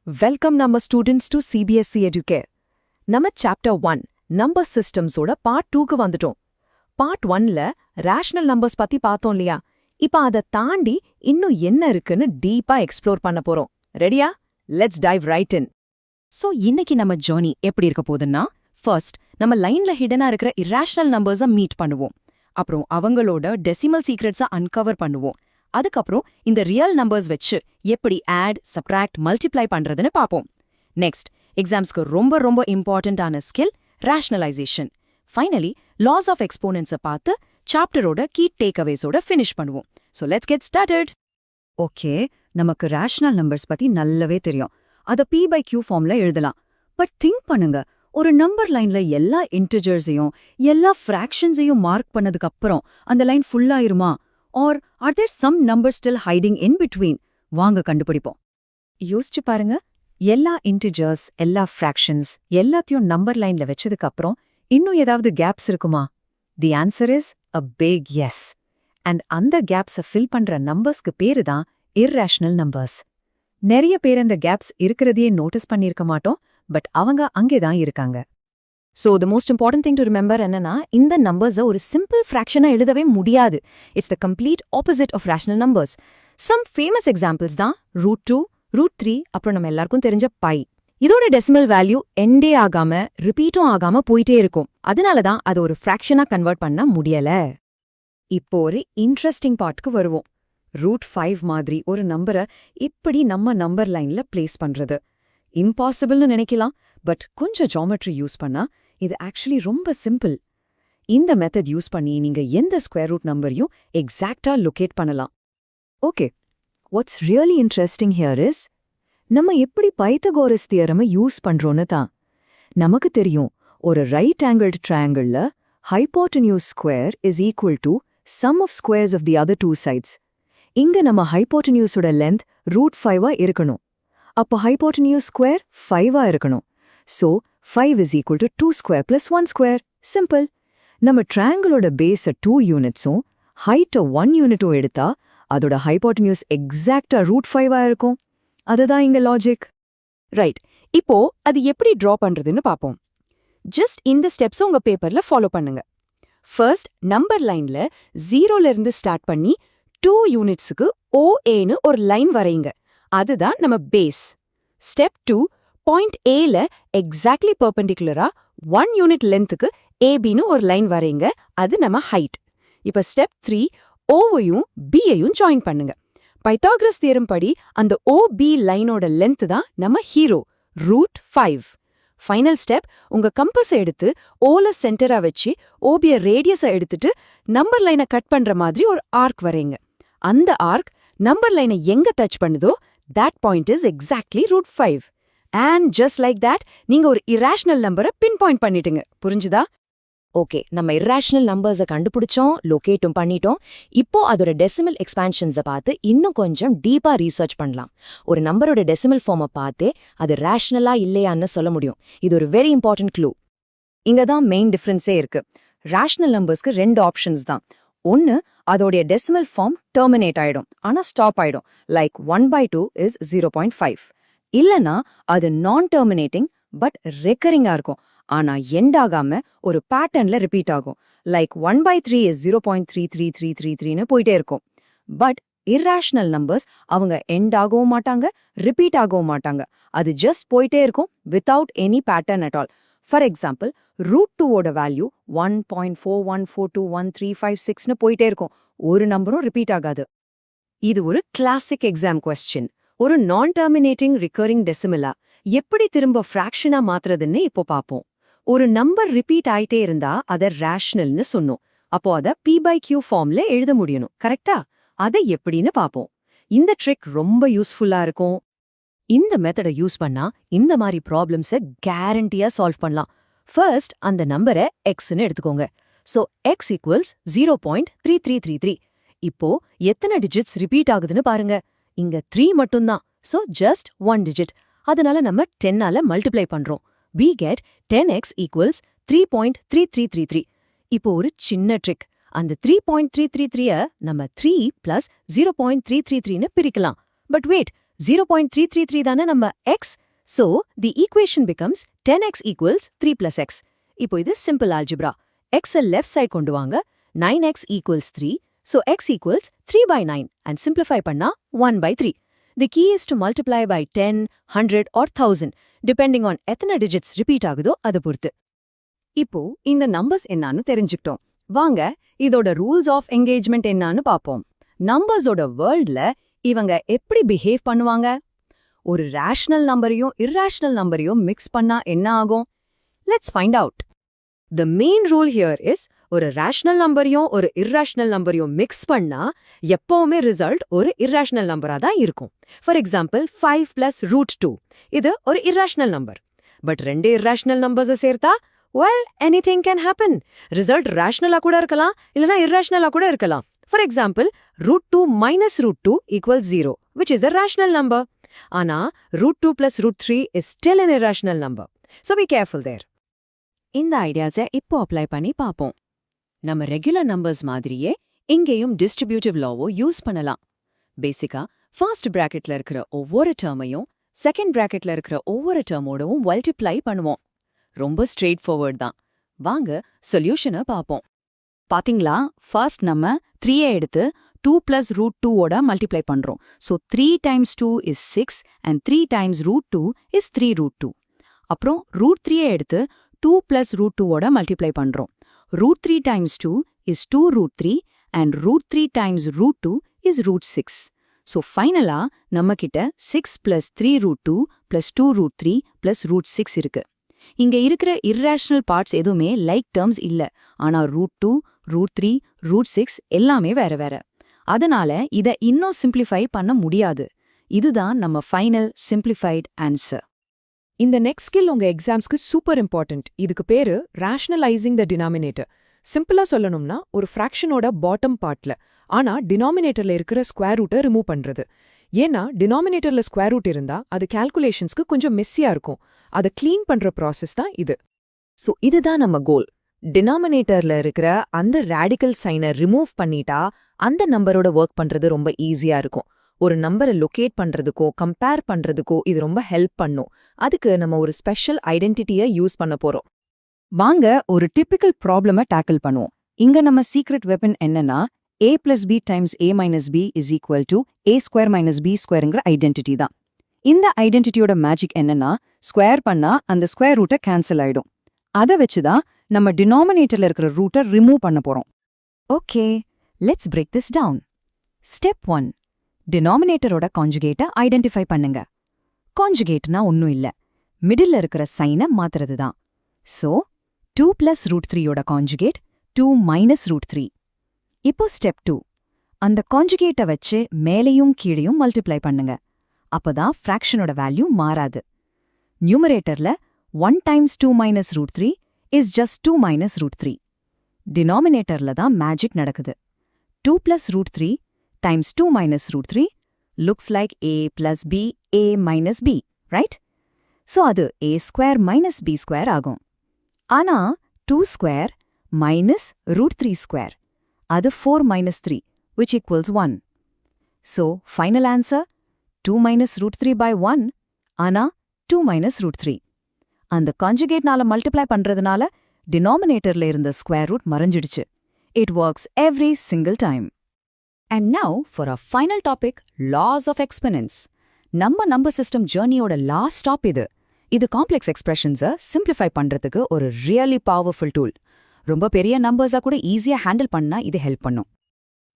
Welcome நம்ம students to CBSE எஜுகே. நம்ம chapter 1 number சிஸ்டம்ஸோட part 2க்கு வந்துட்டோம். பார்ட் 1ல ரேஷனல் நம்பர்ஸ் பத்தி பார்த்தோம் இல்லையா? இப்ப அதை தாண்டி இன்னும் என்ன இருக்குன்னு டீப்பா எக்ஸ்ப்ளோர் பண்ண போறோம். ரெடியா? Let's dive right in. So இன்னைக்கு நம்ம ஜர்னி எப்படி இருக்க போகுதுன்னா, ஃபர்ஸ்ட் நம்ம லைன்ல ஹிடனா இருக்கிற இர்ரேஷனல் நம்பர்ஸை மீட் பண்ணுவோம். அப்புறம் அவங்களோட டெசிமல் சீக்ரெட்ஸை அன்கவர் பண்ணுவோம். அதுக்கப்புறம் இந்த ரியல் நம்பர்ஸ் வச்சு எப்படி ஆட், சப்ட்ராக்ட், மல்டிப்ளை பண்றதுன்னு பார்ப்போம். நெக்ஸ்ட், எக்ஸாம்ஸ்க்கு ரொம்ப ரொம்ப இம்பார்ட்டன்டான skill rationalisation. Finally laws of எக்ஸ்போனன்ட்ஸை பார்த்து சாப்டரோட கீ டேக்அவேஸோட ஃபினிஷ் பண்ணுவோம். So let's get started. Okay, நமக்கு ரேஷனல் நம்பர்ஸ் பத்தி நல்லாவே தெரியும். அதை p/q ஃபார்ம்ல எழுதலாம். பட் திங்க் பண்ணுங்க, ஒரு நம்பர் லைன்ல எல்லா இன்டிஜர்ஸையும் எல்லா ஃப்ராக்ஷன்ஸையும் மார்க் பண்ணதுக்கு அப்புறம் அந்த லைன் ஃபுல்லாயிருமா? Are are there some number still hiding in between? வாங்க கண்டுபிடிப்போம். யோசிச்சு பாருங்க, எல்லா இன்டிஜர்ஸ், எல்லா ஃப்ராக்ஷன்ஸ் எல்லாத்தையும் நம்பர் லைன்ல வச்சதுக்கு அப்புறம் இன்னும் ஏதாவது கேப்ஸ் இருக்குமா? The answer is a big yes. அண்ட் அந்த கேப்ஸை ஃபில் பண்ற நம்பர்ஸ்க்கு பேரு தான் இர்ரேஷனல் நம்பர்ஸ். நிறைய பேர் அந்த கேப்ஸ் இருக்கிறதையே நோட்டீஸ் பண்ணியிருக்க மாட்டோம், பட் அவங்க அங்கேதான் இருக்காங்க. So the most important thing to remember என்னன்னா, இந்த நம்பர்ஸை ஒரு சிம்பிள் ஃப்ராக்ஷனா எழுதவே முடியாது. It's the complete opposite of rational numbers. Some famous examples தான் √2, √3, அப்புறம் நம்ம எல்லாருக்கும் தெரிஞ்ச பை. இதோட டெசிமல் வேல்யூ எண்டே ஆகாம ரிப்பீட்டும் ஆகாம போயிட்டே இருக்கும். அதனால தான் அதை ஒரு ஃப்ராக்ஷனா கன்வெர்ட் பண்ண முடியல. இப்போ ஒரு இன்ட்ரெஸ்டிங் பார்ட்க்கு வருவோம். √5 மாதிரி ஒரு நம்பரை எப்படி நம்ம நம்பர் லைன்ல பிளேஸ் பண்றது? இம்பாசிபிள்னு நினைக்கலாம், பட் கொஞ்சம் ஜாமெட்ரி யூஸ் பண்ணா இது ஆக்சுவலி ரொம்ப சிம்பிள். இந்த மெத்தட் யூஸ் பண்ணி நீங்க எந்த ஸ்கொயர் ரூட் நம்பரையும் எக்ஸாக்டா லொகேட் பண்ணலாம். Okay, what's really interesting here is, நம்ம எப்படி பைத்தகோரஸ் தியரமை யூஸ் பண்றோன்னு தான். நமக்கு தெரியும், ஒரு ரைட் ஆங்கிள்டு ட்ரையாங்கிள்ல hypotenuse square is equal to sum of squares of the other two sides. இங்க நம்ம ஹைப்போட்டென்யூஸோட லென்த் √5 இருக்கணும். அப்போ ஹைப்போட்டென்யூஸ் ஸ்கொயர் 5 இருக்கணும். So 5 is equal to 2 square plus 1 square. Simple. நம்ம ட்ரையாங்கிளோட பேஸை 2 யூனிட்ஸும் ஹைட்டை 1 யூனிட்டும் எடுத்தா அதோட ஹைப்போட்டென்யூஸ் எக்ஸாக்டா √5 இருக்கும். அதுதான் இங்க லாஜிக். ரைட், இப்போ அது எப்படி ட்ரா பண்றதுன்னு பார்ப்போம். ஜஸ்ட் இந்த ஸ்டெப்ஸ் உங்க பேப்பர்ல ஃபாலோ பண்ணுங்க. ஃபர்ஸ்ட், நம்பர் லைன்ல 0ல இருந்து ஸ்டார்ட் பண்ணி 2 யூனிட்ஸுக்கு OAன்னு ஒரு லைன் வரையுங்க. அதுதான் நம்ம பேஸ். ஸ்டெப் 2, பாயிண்ட் ஏல எக்ஸாக்ட்லி பெர்பெண்டிகுலரா 1 யூனிட் லென்த்துக்கு ஏபின்னு ஒரு லைன் வரைங்க. அது நம்ம ஹைட். இப்ப ஸ்டெப் 3, ஓவையும் பியையும் ஜாயின் பண்ணுங்க. பைத்தாகரஸ் தியரம் படி அந்த OB லைனோட லென்த் தான் நம்ம ஹீரோ, √5. ஃபைனல் ஸ்டெப், உங்க கம்பஸை எடுத்து ஓல சென்டரா வச்சு OBய ரேடியஸை எடுத்துட்டு நம்பர் லைனை கட் பண்ற மாதிரி ஒரு ஆர்க் வரைங்க. அந்த ஆர்க் நம்பர் லைனை எங்க டச் பண்ணுதோ that point is exactly √5. And just like that, நீங்க ஒரு irrational நம்பரை பின்பாயிண்ட் பண்ணிட்டுங்க. புரிஞ்சுதா? ஓகே, நம்ம இர்ரேஷனல் நம்பர்ஸை கண்டுபிடிச்சோம், லொகேட்டும் பண்ணிட்டோம். இப்போ அதோட டெசிமல் எக்ஸ்பான்ஷன்ஸை பார்த்து இன்னும் கொஞ்சம் டீப்பா ரீசர்ச் பண்ணலாம். ஒரு நம்பரோட டெசிமல் ஃபார்மை பார்த்தே அது ரேஷனலா இல்லையான்னு சொல்ல முடியும். இது ஒரு வெரி இம்பார்ட்டன்ட் க்ளூ. இங்க தான் மெயின் டிஃபரன்ஸே இருக்கு. ரேஷனல் நம்பர்ஸ்க்கு 2 ஆப்ஷன்ஸ் தான். ஒன்னு, அதோடைய டெசிமல் ஃபார்ம் டெர்மினேட் ஆயிடும், ஆனா ஸ்டாப் ஆயிடும். Like 1/2 is 0.5. இல்லனா அது நான் டெர்மினேட்டிங் பட் ரெக்கரிங்கா இருக்கும், ஆனா எண்ட் ஆகாம ஒரு பேட்டர்ன்ல ரிப்பீட் ஆகும். லைக் 1/3 இஸ் 0.33333ன்னு போயிட்டே இருக்கும். பட் இர்ரேஷனல் நம்பர்ஸ் அவங்க எண்ட் ஆகவும் மாட்டாங்க, ரிப்பீட் ஆகவும் மாட்டாங்க. அது ஜஸ்ட் போயிட்டே இருக்கும் without any pattern at all. For example, √2ஓட வேல்யூ 1.41421356ன்னு போயிட்டே இருக்கும். ஒரு நம்பரும் ரிப்பீட் ஆகாது. இது ஒரு கிளாசிக் எக்ஸாம் கொஸ்டின். ஒரு நான் டெர்மினேட்டிங் ரிகரிங் டெசிமலா எப்படி திரும்ப ஃப்ராக்ஷனா மாத்துறதுன்னு இப்போ பாப்போம். ஒரு நம்பர் ரிப்பீட் ஆயிட்டே இருந்தா அதை ரேஷனல்னு சொன்னோம். அப்போ அதை p/q ஃபார்ம்ல எழுத முடியணும், கரெக்டா? அதை எப்படின்னு பாப்போம். இந்த ட்ரிக் ரொம்ப யூஸ்ஃபுல்லா இருக்கும். இந்த மெத்தடை யூஸ் பண்ணா இந்த மாதிரி ப்ராப்ளம்ஸை கேரண்டியா சால்வ் பண்ணலாம். ஃபர்ஸ்ட், அந்த நம்பரை எக்ஸ்ன்னு எடுத்துக்கோங்க. So x equals 0.3333. இப்போ எத்தனை டிஜிட்ஸ் ரிப்பீட் ஆகுதுன்னு பாருங்க. இங்க 3 மட்டும்தான். So just 1 digit. அதனால நம்ம 10ஆல மல்டிப்ளை பண்றோம். we get 10x equals 3.3333. இப்போ ஒரு சின்ன ட்ரிக். அந்த 3.333 நம்ம 3 + 0.333ன்னு பிரிக்கலாம். பட் வெயிட், 0.333 தானே நம்ம x. So, the equation becomes 10x equals 3 plus x. இப்போ இது simple algebra. x left side கொண்டு வாங்க, 9x equals 3. So, x equals 3 by 9 and simplify பண்ணா 1 by 3. The key is to multiply by 10, 100 or 1000, depending on எத்தனை digits repeat ஆகுதோ அது பொறுத்து. இப்போ இந்த நம்பர்ஸ் என்னான்னு தெரிஞ்சுக்கிட்டோம். வாங்க இதோட ரூல்ஸ் ஆஃப் என்கேஜ்மெண்ட் என்னான்னு பாப்போம். நம்பர்ஸோட வேர்ல்ட்ல இவங்க எப்படி பிஹேவ் பண்ணுவாங்க? ஒரு ரேஷனல் நம்பரையும் இர்ரேஷனல் நம்பரையும் மிக்ஸ் பண்ணா என்ன ஆகும்? Let's find out. The main rule here is ஒரு ரேஷனல் நம்பரையும் ஒரு இர்ரேஷனல் நம்பரையும் மிக்ஸ் பண்ணா எப்பவுமே ரிசல்ட் ஒரு இர்ரேஷனல் நம்பரா தான் இருக்கும். ஃபார் எக்ஸாம்பிள் 5 plus √2 இது ஒரு இர்ரேஷனல் நம்பர். பட் ரெண்டு இர்ரேஷனல் நம்பர்ஸை சேர்த்தா well anything can happen. Result ரேஷனலா கூட இருக்கலாம் இல்லனா இர்ரேஷனலா கூட இருக்கலாம். For example √2 minus √2 equals 0, which is a rational number. ஆனா √2 plus √3 is still an irrational number. So be careful there. இந்த ஐடியாஸை இப்போ அப்ளை பண்ணி பாப்போம். நம்ம ரெகுலர் நம்பர்ஸ் மாதிரியே இங்கேயும் டிஸ்ட்ரிபியூட்டிவ் லாவோ யூஸ் பண்ணலாம். பேசிக்கா ஃபர்ஸ்ட் பிராக்கெட்ல இருக்கிற ஒவ்வொரு டேர்மையும் செகண்ட் பிராக்கெட்ல இருக்கிற ஒவ்வொரு டேர்மோடவும் மல்டிப்ளை பண்ணுவோம். ரொம்ப ஸ்ட்ரெயிட் ஃபார்வர்ட் தான். வாங்க சொல்யூஷனை பாப்போம். பாத்தீங்களா, ஃபர்ஸ்ட் நம்ம 3 எடுத்து 2 plus √2 ஓட மல்டிப்ளை பண்றோம். So 3 times 2 is 6 and 3 times √2 is 3 √2. அப்புறம் √3 எடுத்து 2 plus √2 ஓட மல்டிப்ளை பண்றோம். √3 times 2 is 2 √3 and √3 times √2 is √6. So ஃபைனலா நம்ம கிட்ட 6 plus 3 √2 plus 2 √3 plus √6 இருக்கு. இங்க இருக்கிற இர்ரேஷனல் பார்ட்ஸ் எதுவுமே லைக் டேர்ம்ஸ் இல்ல. ஆனா √2, √3, √6 எல்லாமே வேற வேற. அதனால இத இன்னும் சிம்பிளிஃபை பண்ண முடியாது. இதுதான் நம்ம ஃபைனல் சிம்பிளிஃபைட் ஆன்சர். இந்த நெக்ஸ்ட் ஸ்கில் உங்க எக்ஸாம்ஸ்க்கு சூப்பர் இம்பார்ட்டன்ட். இதுக்கு பேரு ரேஷனலைசிங் த டினாமினேட்டர். சிம்பிளா சொல்லணும்னா ஒரு ஃப்ராக்ஷனோட பாட்டம் பார்ட்ல ஆனா டினாமினேட்டர்ல இருக்கிற ஸ்கொயர் ரூட்டை ரிமூவ் பண்றது. ஏன்னா டினாமினேட்டர்ல ஸ்கொயர் ரூட் இருந்தா அது கால்குலேஷன்ஸ்க்கு கொஞ்சம் மெஸ்ஸியா இருக்கும். அதை கிளீன் பண்ற ப்ராசஸ் தான் இது. சோ இதுதான் நம்ம கோல். டினாமினேட்டர்ல இருக்கிற அந்த ரேடிக்கல் சைனை ரிமூவ் பண்ணிட்டா அந்த நம்பரோட ஒர்க் பண்றது ரொம்ப ஈஸியா இருக்கும். ஒரு நம்பரை லொகேட் பண்றதுக்கோ கம்பேர் பண்றதுக்கோ இது ரொம்ப ஹெல்ப் பண்ணும். அதுக்கு நம்ம ஒரு ஸ்பெஷல் ஐடென்டிட்டியை யூஸ் பண்ண போறோம். வாங்க ஒரு டிபிக்கல் ப்ராப்ளமை டேக்கிள் பண்ணுவோம். இங்க நம்ம சீக்ரெட் வெப்பன் என்னன்னா a plus b times a minus b is equal to a square minus b squareங்கிற ஐடென்டிட்டி தான். இந்த ஐடென்டிட்டியோட மேஜிக் என்னன்னா ஸ்கொயர் பண்ணா அந்த ஸ்கொயர் ரூட்டை கேன்சல் ஆயிடும். அதை வச்சுதான் நம்ம டினாமினேட்டர்ல இருக்கிற ரூட்டை ரிமூவ் பண்ண போறோம். Okay, let's break this down. Step 1, டினாமினேட்டரோட கான்ஜுகேட்டை ஐடென்டிஃபை பண்ணுங்க. கான்ஜுகேட்னா ஒன்னும் இல்ல, மிடில் இருக்கிற சைனை மாத்துறது தான். சோ 2 plus √3யோட கான்ஜுகேட் 2 minus √3. இப்போ ஸ்டெப் 2, அந்த கான்ஜுகேட்டை வச்சு மேலையும் கீழையும் மல்டிப்ளை பண்ணுங்க. அப்பதான் ஃப்ராக்ஷனோட வேல்யூ மாறாது. நியூமரேட்டர்ல 1 times 2 minus √3 is just 2 minus √3. டினாமினேட்டர்ல தான் மேஜிக் நடக்குது. 2 plus √3 times 2 minus √3 looks like a plus b, a minus b, right? So அது a square minus b square ஆகும். ஆனா 2 square minus √3 square அது 4 minus 3, which equals 1. So final answer 2 minus √3 by 1, ஆனா 2 minus √3. அந்த கான்ஜுகேட்னால multiply பண்றதுனால டினாமினேட்டர்ல இருந்த square root மறைஞ்சிடுச்சு. It works every single time. And now for our final topic, laws of exponents. நம்ம நம்பர் சிஸ்டம் ஜர்னியோட லாஸ்ட் ஸ்டாப் இது. இது காம்ப்ளெக்ஸ் எக்ஸ்பிரஷன்ஸை சிம்பிளிஃபை பண்றதுக்கு ஒரு ரியலி பவர்ஃபுல் டூல். ரொம்ப பெரிய நம்பர்ஸா கூட ஈஸியா ஹேண்டில் பண்ணா இது ஹெல்ப் பண்ணும்.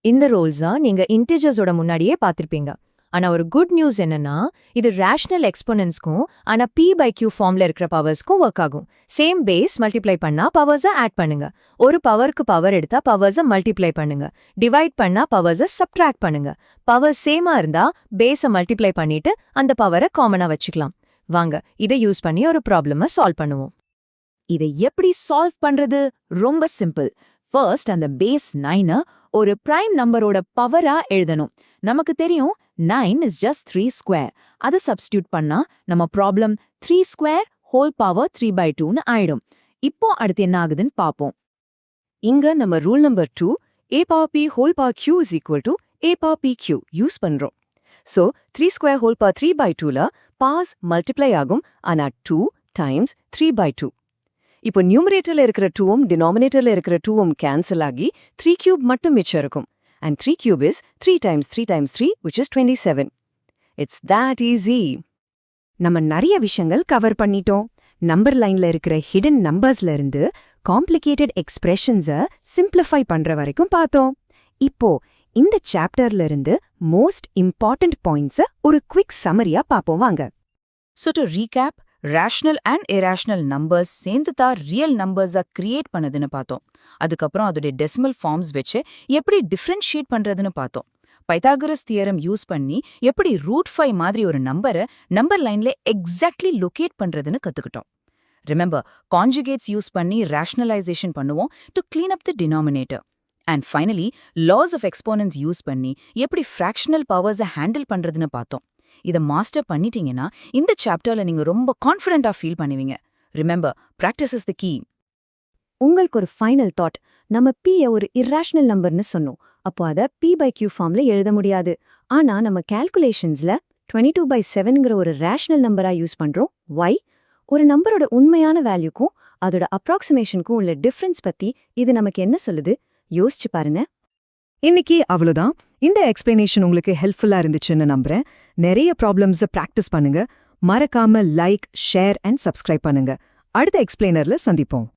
இந்த ரோல்ஸா நீங்க இன்டிஜர்ஸோட முன்னாடியே பார்த்திருப்பீங்க. ஆனா ஒரு குட் நியூஸ் என்னன்னா இது ரேஷனல் எக்ஸ்போனன்ட்ஸ்க்கும் ஆனா p/q ஃபார்ம்ல இருக்கிற பவர்ஸ்க்கும் ஒர்க் ஆகும். சேம் பேஸ் மல்டிப்ளை பண்ணா பவர்ஸை ஆட் பண்ணுங்க. ஒரு பவருக்கு பவர் எடுத்தா பவர்ஸை மல்டிப்ளை பண்ணுங்க. டிவைட் பண்ணா பவர்ஸை சப்ட்ராக்ட் பண்ணுங்க. பவர் சேமா இருந்தா பேஸை மல்டிப்ளை பண்ணிட்டு அந்த பவரை காமனா வச்சுக்கலாம். வாங்க இதை யூஸ் பண்ணி ஒரு ப்ராப்ளமை சால்வ் பண்ணுவோம். இதை எப்படி சால்வ் பண்றது? ரொம்ப சிம்பிள். ஃபர்ஸ்ட் அந்த பேஸ் 9 ஒரு பிரைம் நம்பரோட பவரா எழுதணும். நமக்கு தெரியும் 9 is just 3 square. அதை சப்ஸ்டியூட் பண்ணா நம்ம ப்ராப்ளம் 3 square whole power 3/2ன்னு ஆயிடும். இப்போ அடுத்து என்ன ஆகுதுன்னு பாப்போம். இங்க நம்ம rule number 2 a power p whole power q is equal to a power pq use பண்றோம். ஸோ 3^3/3/2ல பாஸ் மல்டிப்ளை ஆகும், ஆனா 2 டைம்ஸ் 3/2. இப்போ நியூமரேட்டர்ல இருக்கிற 2ம் டினாமினேட்டர்ல இருக்கிற 2ம் கேன்சல் ஆகி 3³ மட்டும் மிச்சம் இருக்கும். And 3³ is 3 times 3 times 3, which is 27. It's that easy. நம்ம நிறைய விஷயங்கள் கவர் பண்ணிட்டோம். நம்பர் லைன்ல இருக்கிற ஹிடன் நம்பர்ஸ்ல இருந்து காம்ப்ளிகேட்டட் எக்ஸ்பிரஷன்ஸை சிம்பிளிஃபை பண்ற வரைக்கும் பார்த்தோம். இப்போ இந்த சாப்டர்ல இருந்து மோஸ்ட் இம்பார்ட்டன்ட் பாயிண்ட்ஸை ஒரு குவிக் சம்மரியா பார்ப்போம் வாங்க. So to recap, rational and irrational numbers சேர்ந்து தான் ரியல் நம்பர்ஸா கிரியேட் பண்ணதுன்னு பார்த்தோம். அதுக்கப்புறம் அதோடைய டெசிமல் ஃபார்ம்ஸ் வச்சு எப்படி டிஃபரன்ஷியேட் பண்றதுன்னு பார்த்தோம். பைத்தாகரஸ் தியரம் யூஸ் பண்ணி எப்படி √5 மாதிரி ஒரு நம்பரை நம்பர் லைன்ல எக்ஸாக்ட்லி லொகேட் பண்றதுன்னு கத்துக்கிட்டோம். ரிமெம்பர், கான்ஜுகேட்ஸ் யூஸ் பண்ணி ரேஷனலைசேஷன் பண்ணுவோம் to clean up the denominator. And finally laws of exponents use பண்ணி எப்படி ஃப்ராக்ஷனல் பவர்ஸை ஹேண்டில் பண்றதுன்னு பார்த்தோம். இதை மாஸ்டர் பண்ணிட்டீங்கன்னா இந்த சாப்டர்ல நீங்க ரொம்ப கான்ஃபிடென்ட்டா ஃபீல் பண்ணுவீங்க. Remember, practice is the key. உங்களுக்கு ஒரு ஃபைனல் தாட். நம்ம p-ய ஒரு இர்ரேஷனல் நம்பர்னு சொன்னோம். அப்போ அதை p/q ஃபார்ம்ல எழுத முடியாது. ஆனா நம்ம கால்குலேஷன்ஸ்ல 22/7ங்கிற ஒரு ரேஷனல் நம்பரா யூஸ் பண்றோம். why? ஒரு நம்பரோட உண்மையான வேல்யூக்கும் அதோட அப்ராக்சிமேஷனுக்கும் உள்ள டிஃபரன்ஸ் பத்தி இது நமக்கு என்ன சொல்லுது? யோசிச்சு பாருங்க. இன்னைக்கு அவ்வளவுதான். இந்த எக்ஸ்பிளனேஷன் உங்களுக்கு ஹெல்ப்ஃபுல்லா இருந்துச்சுன்னு நம்புறேன். நிறைய ப்ராப்ளம்ஸை பிராக்டிஸ் பண்ணுங்க. மறக்காம லைக், ஷேர் அண்ட் சப்ஸ்கிரைப் பண்ணுங்க. அடுத்த எக்ஸ்பிளைனர்ல சந்திப்போம்.